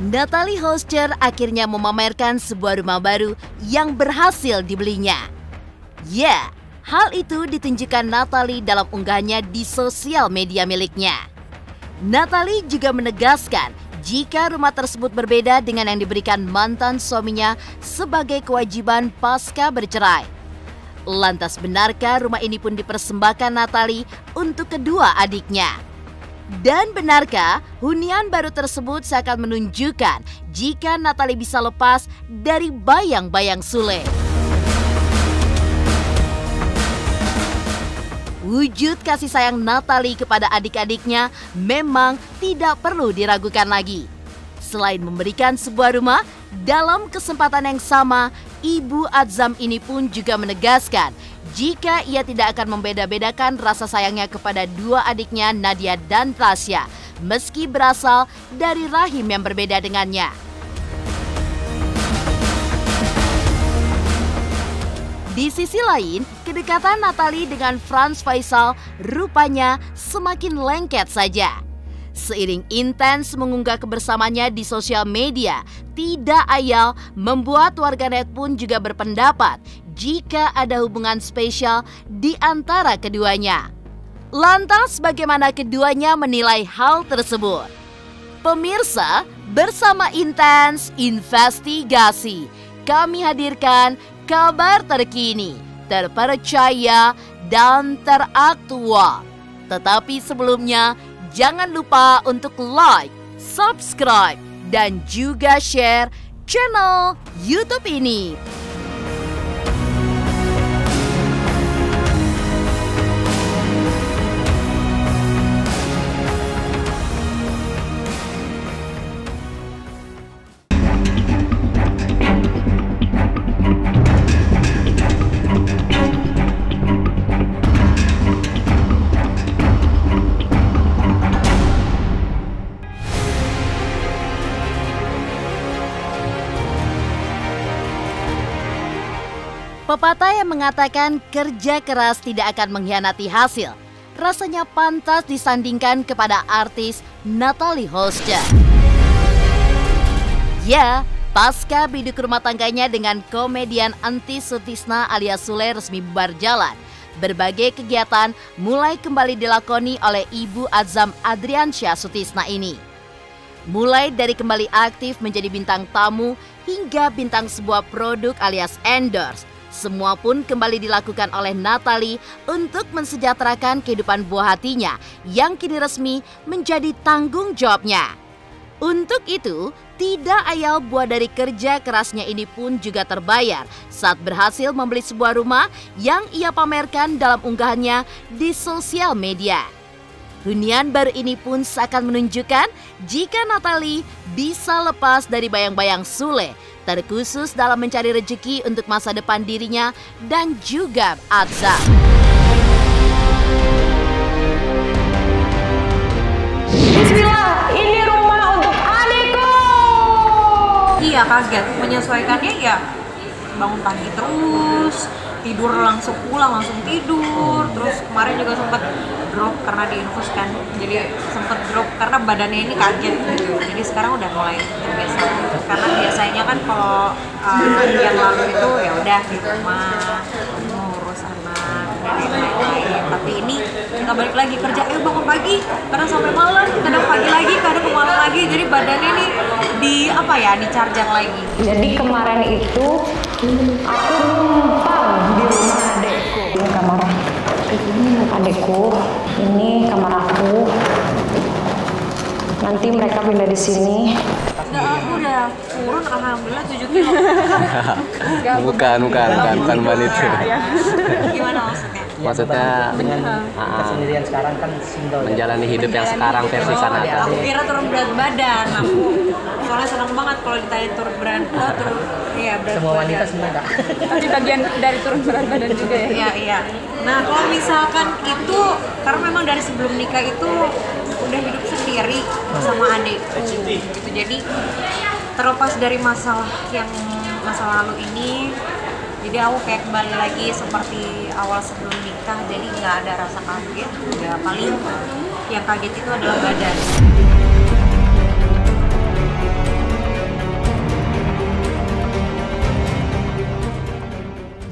Natalie Hoster akhirnya memamerkan sebuah rumah baru yang berhasil dibelinya. Ya, hal itu ditunjukkan Natalie dalam unggahannya di sosial media miliknya. Natalie juga menegaskan jika rumah tersebut berbeda dengan yang diberikan mantan suaminya sebagai kewajiban pasca bercerai. Lantas benarkah rumah ini pun dipersembahkan Natalie untuk kedua adiknya? Dan benarkah hunian baru tersebut seakan menunjukkan jika Natalie bisa lepas dari bayang-bayang Sule? Wujud kasih sayang Natalie kepada adik-adiknya memang tidak perlu diragukan lagi. Selain memberikan sebuah rumah, dalam kesempatan yang sama, Ibu Adzam ini pun juga menegaskan jika ia tidak akan membeda-bedakan rasa sayangnya kepada dua adiknya Nadia dan Tasya, meski berasal dari rahim yang berbeda dengannya. Di sisi lain, kedekatan Natalie dengan Frans Faisal rupanya semakin lengket saja. Seiring intens mengunggah kebersamanya di sosial media, tidak ayal membuat warganet pun juga berpendapat jika ada hubungan spesial di antara keduanya. Lantas bagaimana keduanya menilai hal tersebut? Pemirsa, bersama Intens Investigasi, kami hadirkan kabar terkini, terpercaya, dan teraktual. Tetapi sebelumnya, jangan lupa untuk like, subscribe, dan juga share channel YouTube ini. Pepatah yang mengatakan kerja keras tidak akan mengkhianati hasil, rasanya pantas disandingkan kepada artis Natalie Hoster. Ya, pasca biduk rumah tangganya dengan komedian Entis Sutisna alias Sule resmi bubar jalan, berbagai kegiatan mulai kembali dilakoni oleh Ibu Adzam Adriansyah Sutisna ini. Mulai dari kembali aktif menjadi bintang tamu hingga bintang sebuah produk alias endorse, semua pun kembali dilakukan oleh Natalie untuk mensejahterakan kehidupan buah hatinya yang kini resmi menjadi tanggung jawabnya. Untuk itu, tidak ayal buah dari kerja kerasnya ini pun juga terbayar saat berhasil membeli sebuah rumah yang ia pamerkan dalam unggahannya di sosial media. Hunian baru ini pun seakan menunjukkan jika Natalie bisa lepas dari bayang-bayang Sule, terkhusus dalam mencari rezeki untuk masa depan dirinya dan juga Adzam. Bismillah, ini rumah untuk adikku. Iya, kaget. Menyesuaikannya ya bangun pagi terus, tidur langsung pulang, langsung tidur. Terus kemarin juga sempat drop karena diinfus kan, jadi sempat drop karena badannya ini kaget gitu. Jadi sekarang udah mulai terbiasa. Karena biasanya kan kalau yang lalu itu ya udah di rumah ngurus anak dan lain-lain. Tapi ini kita balik lagi kerja, bangun pagi, kadang sampai malam, kadang pagi lagi, kadang ke malam lagi. Jadi badannya ini dicharger lagi. Jadi kemarin itu aku numpang di rumah adekku. Ini kamar adekku, ini kamar aku. Nanti mereka pindah di sini. Aku udah turun alhamdulillah 7 kilo. bukan wanita. Gimana maksudnya? Maksudnya dengan kesendirian sekarang kan single, menjalani hidup yang sekarang versi sana. Aku kira turun berat badan. Aku soalnya senang banget kalau ditanya turun berat berat semua badan. wanita semua enggak. Tapi bagian dari turun berat badan juga ya? Iya. Nah kalau misalkan itu, karena memang dari sebelum nikah itu udah hidup sendiri sama adikku gitu. Jadi terlepas dari masa lalu ini, jadi aku kayak kembali lagi seperti awal sebelum nikah. Jadi nggak ada rasa kaget, nggak, paling yang kaget itu adalah badan.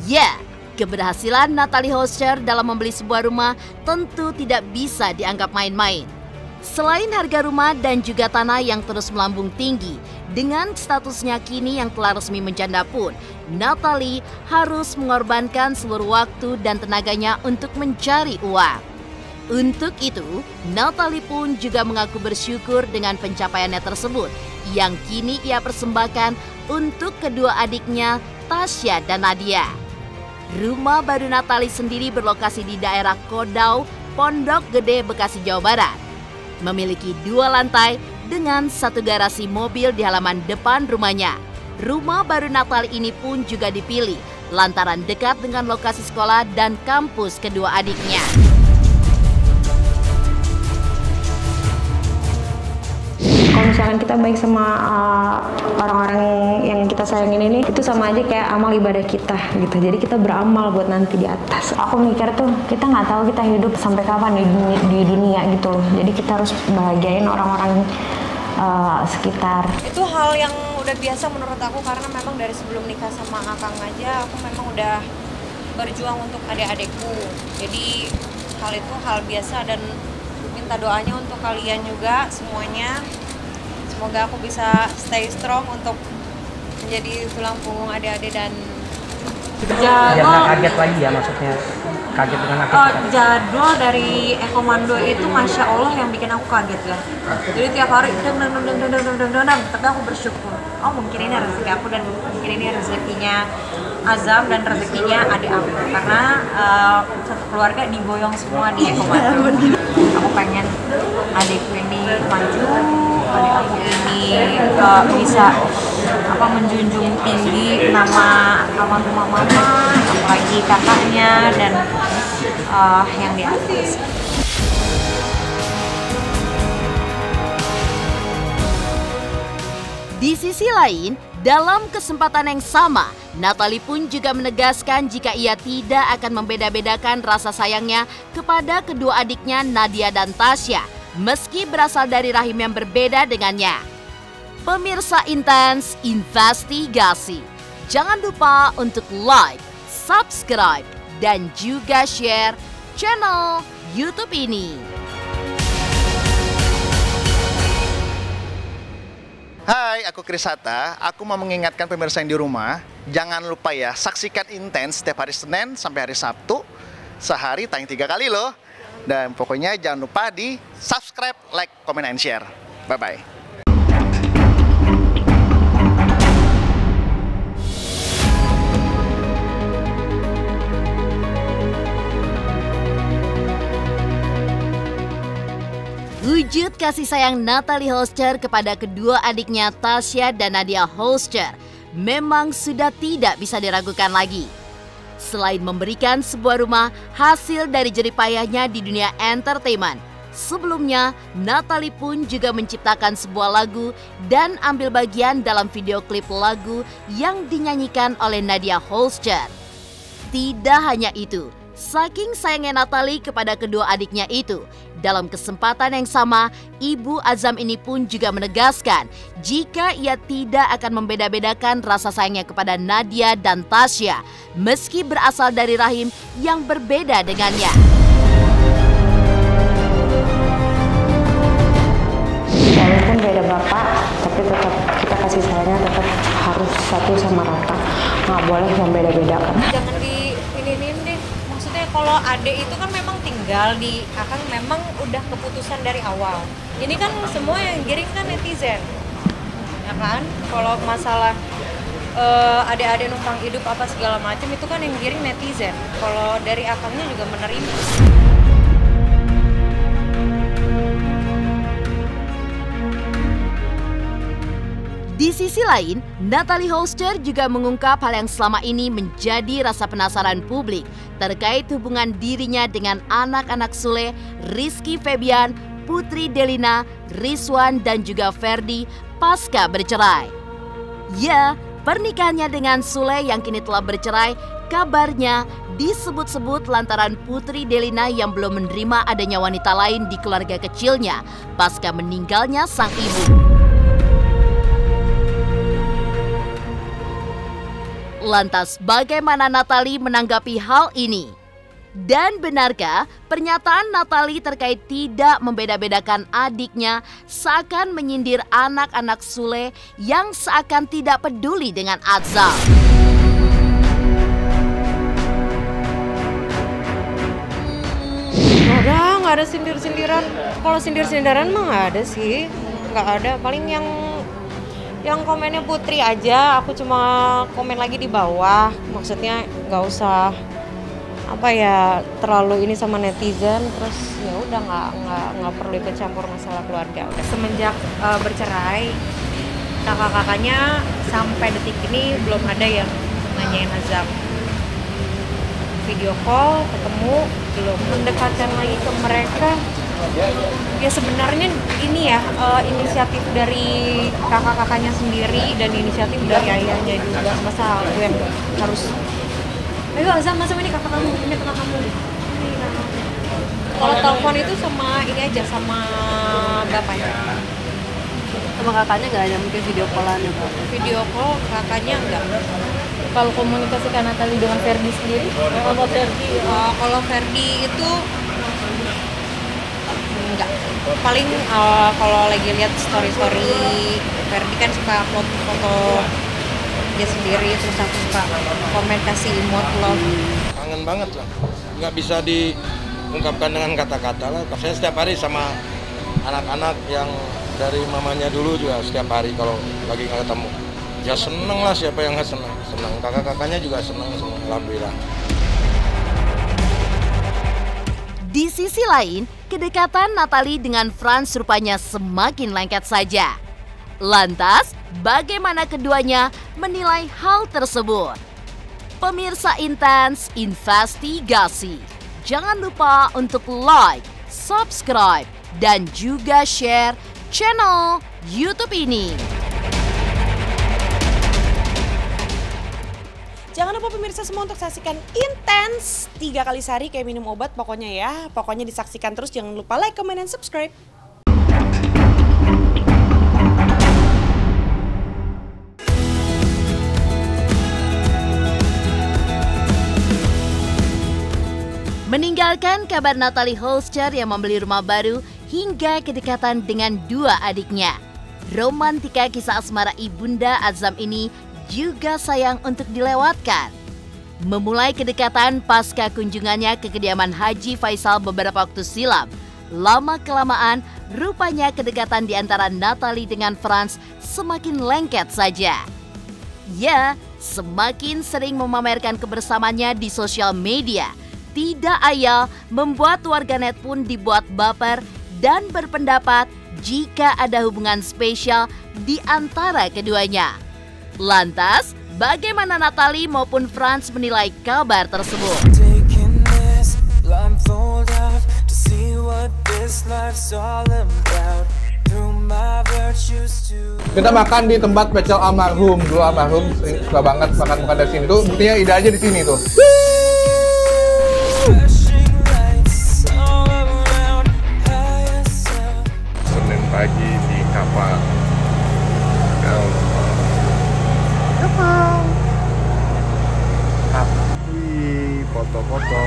Ya, keberhasilan Natalie Holscher dalam membeli sebuah rumah tentu tidak bisa dianggap main-main. Selain harga rumah dan juga tanah yang terus melambung tinggi, dengan statusnya kini yang telah resmi menjanda pun, Natalie harus mengorbankan seluruh waktu dan tenaganya untuk mencari uang. Untuk itu, Natalie pun juga mengaku bersyukur dengan pencapaiannya tersebut yang kini ia persembahkan untuk kedua adiknya, Tasya dan Nadia. Rumah baru Natalie sendiri berlokasi di daerah Kodau, Pondok Gede, Bekasi, Jawa Barat. Memiliki 2 lantai dengan 1 garasi mobil di halaman depan rumahnya. Rumah baru Natalie ini pun juga dipilih lantaran dekat dengan lokasi sekolah dan kampus kedua adiknya. Kalau misalkan kita baik sama orang-orang yang kita sayangin ini, itu sama aja kayak amal ibadah kita gitu. Jadi kita beramal buat nanti di atas. Aku mikir tuh, kita nggak tahu kita hidup sampai kapan di dunia gitu loh. Jadi kita harus bahagiain orang-orang sekitar. Itu hal yang udah biasa menurut aku, karena memang dari sebelum nikah sama Akang aja aku memang udah berjuang untuk adik-adikku. Jadi hal itu hal biasa, dan minta doanya untuk kalian juga semuanya. Semoga aku bisa stay strong untuk menjadi tulang punggung adik-adik dan Biar nggak kaget lagi ya, maksudnya kaget dengan aku. jadwal dari Ekomando itu Masya Allah yang bikin aku kaget ya. Jadi tiap hari deng, tapi aku bersyukur. Oh mungkin ini rezeki aku dan mungkin ini rezekinya Azam dan rezekinya adik aku, karena satu keluarga diboyong semua di Ekomando. Aku pengen adikku ini maju, adik aku ini bisa menjunjung tinggi nama almarhumah mama, apalagi kakaknya dan yang di atas. Di sisi lain, dalam kesempatan yang sama, Natalie pun juga menegaskan jika ia tidak akan membeda-bedakan rasa sayangnya kepada kedua adiknya Nadia dan Tasya, meski berasal dari rahim yang berbeda dengannya. Pemirsa Intens Investigasi, jangan lupa untuk like, subscribe, dan juga share channel YouTube ini. Hai, aku Chris Hatta. Aku mau mengingatkan pemirsa yang di rumah, jangan lupa ya, saksikan Intens setiap hari Senin sampai hari Sabtu. Sehari tayang 3 kali loh. Dan pokoknya jangan lupa di subscribe, like, comment, and share. Bye-bye. Wujud kasih sayang Natalie Holscher kepada kedua adiknya Tasya dan Nadia Holscher memang sudah tidak bisa diragukan lagi. Selain memberikan sebuah rumah hasil dari jerih payahnya di dunia entertainment, sebelumnya Natalie pun juga menciptakan sebuah lagu dan ambil bagian dalam video klip lagu yang dinyanyikan oleh Nadia Holscher. Tidak hanya itu, saking sayangnya Natalie kepada kedua adiknya itu, dalam kesempatan yang sama, Ibu Azam ini pun juga menegaskan jika ia tidak akan membeda-bedakan rasa sayangnya kepada Nadia dan Tasya, meski berasal dari rahim yang berbeda dengannya. Walaupun beda bapak, tapi tetap kita kasih sayangnya tetap harus satu sama rata. Nggak boleh membeda-bedakan. Jangan diinin deh. Maksudnya kalau adik itu kan memang tinggal di Akang, memang udah keputusan dari awal. Ini kan semua yang giring kan netizen, ya kan? Kalau masalah adik-adik numpang hidup apa segala macam itu kan yang giring netizen. Kalau dari Akangnya juga menerima. Di sisi lain, Natalie Holscher juga mengungkap hal yang selama ini menjadi rasa penasaran publik terkait hubungan dirinya dengan anak-anak Sule, Rizky Febian, Putri Delina, Rizwan, dan juga Ferdi pasca bercerai. Ya, pernikahannya dengan Sule yang kini telah bercerai, kabarnya disebut-sebut lantaran Putri Delina yang belum menerima adanya wanita lain di keluarga kecilnya pasca meninggalnya sang ibu. Lantas bagaimana Natalie menanggapi hal ini? Dan benarkah pernyataan Natalie terkait tidak membeda-bedakan adiknya seakan menyindir anak-anak Sule yang seakan tidak peduli dengan Azam? Nggak ada sindir-sindiran. Kalau sindir-sindiran mah nggak ada sih, nggak ada. Paling yang komennya Putri aja, aku cuma komen lagi di bawah. Maksudnya nggak usah apa ya terlalu ini sama netizen, terus ya udah nggak perlu ikut campur masalah keluarga. Semenjak bercerai, kakak-kakaknya sampai detik ini belum ada yang nanyain Azam. Video call, ketemu, belum. Mendekatkan lagi ke mereka, ya sebenarnya ini ya inisiatif dari kakak-kakaknya sendiri dan inisiatif dari ayahnya juga. Masa aku yang harus, ayo Azam, ini kakak kamu, ini kakak kamu. Kalau telepon itu sama ini aja, sama bapaknya. Sama kakaknya nggak ada mungkin video callan ya? Video call kakaknya enggak. Kalau komunikasi Natalie dengan Ferdi sendiri? Kalau Ferdi itu enggak. Paling kalau lagi lihat story Ferdi kan suka foto dia sendiri, terus aku suka komen kasih emote love. Kangen banget lah, nggak bisa diungkapkan dengan kata-kata lah. Saya setiap hari sama anak-anak yang dari mamanya dulu juga setiap hari kalau lagi nggak ketemu. Ya seneng lah, siapa yang nggak seneng. Kakak-kakaknya juga seneng semua, alhamdulillah. Di sisi lain, kedekatan Natalie dengan Frans rupanya semakin lengket saja. Lantas, bagaimana keduanya menilai hal tersebut? Pemirsa Intens Investigasi, jangan lupa untuk like, subscribe, dan juga share channel YouTube ini. Jangan lupa pemirsa semua untuk saksikan Intens 3 kali sehari kayak minum obat pokoknya ya. Pokoknya disaksikan terus, jangan lupa like, comment, dan subscribe. Meninggalkan kabar Natalie Holscher yang membeli rumah baru hingga kedekatan dengan dua adiknya, romantika kisah asmara ibunda Azam ini juga sayang untuk dilewatkan. Memulai kedekatan pasca kunjungannya ke kediaman Haji Faisal beberapa waktu silam, lama-kelamaan rupanya kedekatan di antara Natalie dengan Frans semakin lengket saja. Ya, semakin sering memamerkan kebersamaannya di sosial media. Tidak ayal membuat warganet pun dibuat baper dan berpendapat jika ada hubungan spesial di antara keduanya. Lantas, bagaimana Natalie maupun Frans menilai kabar tersebut? Kita makan di tempat pecel almarhum. Dulu almarhum suka banget makan dari sini tuh. Buktinya ide aja di sini tuh. Senin pagi di kapal. Foto-foto.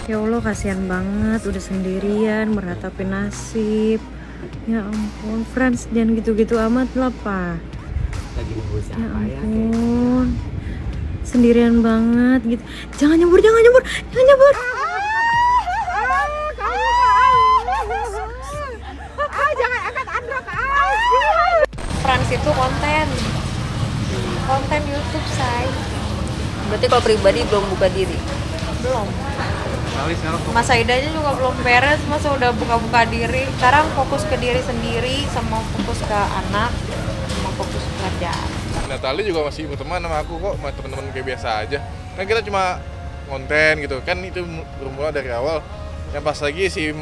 Ya Allah, kasihan banget udah sendirian meratapi nasib. Ya ampun, Frans jangan gitu-gitu amat lah, Pak. Lagi nunggu siapa Ya ampun, sendirian banget gitu. Jangan nyebur, jangan nyebur, jangan nyebur. Jangan angkat androk. Frans itu konten YouTube, say. Berarti kalau pribadi belum buka diri? Belum. Mas Aidanya juga belum beres, masa udah buka-buka diri. Sekarang fokus ke diri sendiri, sama fokus ke anak, sama fokus ke kerjaan. Natalie juga masih berteman sama aku kok, sama teman-teman kayak biasa aja. Kan kita cuma konten gitu, kan itu bermula dari awal. Yang pas lagi si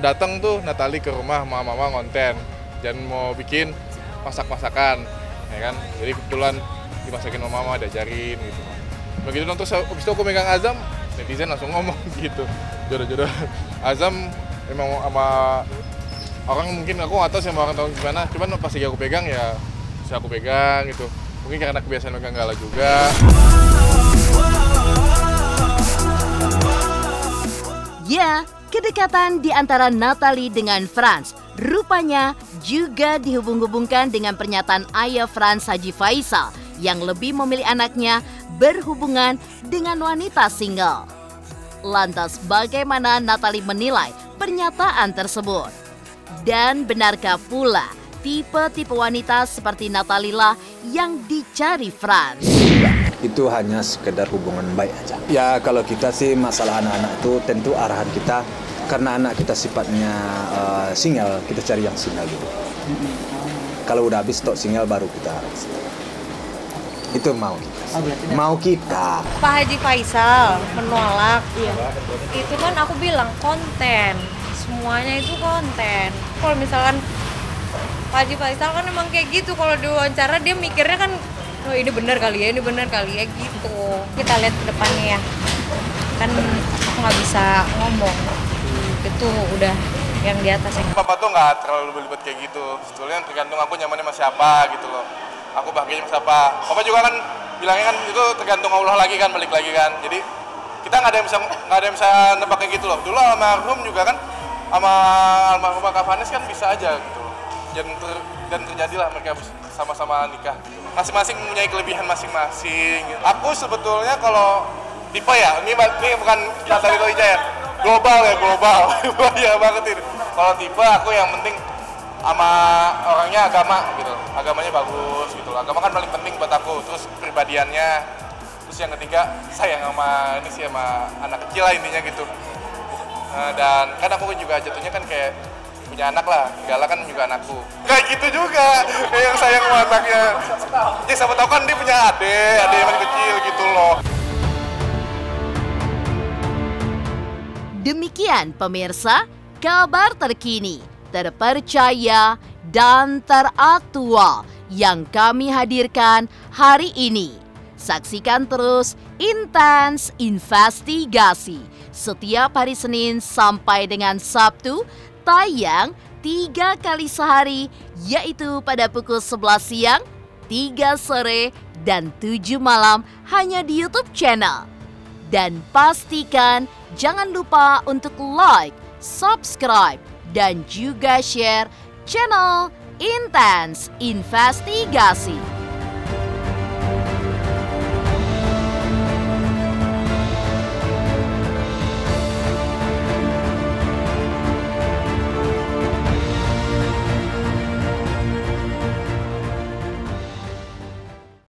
datang tuh Natalie ke rumah mama konten, dan mau bikin masak-masakan. ya kan. Jadi kebetulan dimasakin sama mama, diajarin gitu. Begitu nonton, habis itu aku megang Azam, netizen langsung ngomong gitu. Jodoh-jodoh Azam emang sama orang, mungkin aku nggak tahu sih sama orang tahu gimana, cuman pas lagi aku pegang ya bisa aku pegang gitu. Mungkin karena kebiasaan megang Gala juga. Ya, kedekatan di antara Natalie dengan Franz rupanya juga dihubung-hubungkan dengan pernyataan ayah Franz, Haji Faisal, yang lebih memilih anaknya berhubungan dengan wanita single. Lantas bagaimana Natalie menilai pernyataan tersebut? Dan benarkah pula tipe-tipe wanita seperti Natalie lah yang dicari Franz? Itu hanya sekedar hubungan baik aja. Ya kalau kita sih masalah anak-anak itu tentu arahan kita, karena anak kita sifatnya single, kita cari yang single dulu. Kalau udah habis stok single baru kita harus. Itu mau kita. Mau kita. Pak Haji Faisal menolak. Itu kan aku bilang konten. Semuanya itu konten. Kalau misalkan Pak Haji Faisal kan emang kayak gitu, kalau diwawancara dia mikirnya kan, oh ini benar kali ya, gitu. Kita lihat ke depannya ya. Kan aku nggak bisa ngomong. Itu udah yang di atas yang. Papa tuh nggak terlalu berlibat kayak gitu. Sebetulnya tergantung aku nyamannya sama siapa gitu loh. Aku bahagianya sama siapa. Papa juga kan bilangnya kan itu tergantung Allah lagi kan, balik lagi kan. Jadi kita nggak ada yang bisa nebak kayak gitu loh. Dulu almarhum juga kan, sama almarhum Kak Vanes kan bisa aja gitu. Dan terjadilah mereka sama-sama nikah. Masing-masing mempunyai kelebihan masing-masing. Aku sebetulnya kalau tipe ya, ini bukan Natalie Tohija ya, global. Ya banget ini. Kalau tipe aku yang penting sama orangnya agama gitu, agamanya bagus gitu. Agama kan paling penting buat aku. Terus kepribadiannya. Terus yang ketiga sayang sama anak kecil lah intinya gitu. Dan kan aku juga jatuhnya kan kayak punya anak lah, Gala kan juga anakku. Kayak gitu juga, kayak yang sayang sama anaknya. Ya siapa tahu kan dia punya adik yang masih kecil gitu loh. Demikian pemirsa, kabar terkini, terpercaya, dan teraktual yang kami hadirkan hari ini. Saksikan terus Intens Investigasi setiap hari Senin sampai dengan Sabtu, tayang 3 kali sehari, yaitu pada pukul 11 siang, 3 sore, dan 7 malam hanya di YouTube channel. Dan pastikan jangan lupa untuk like, subscribe, dan juga share channel Intens Investigasi.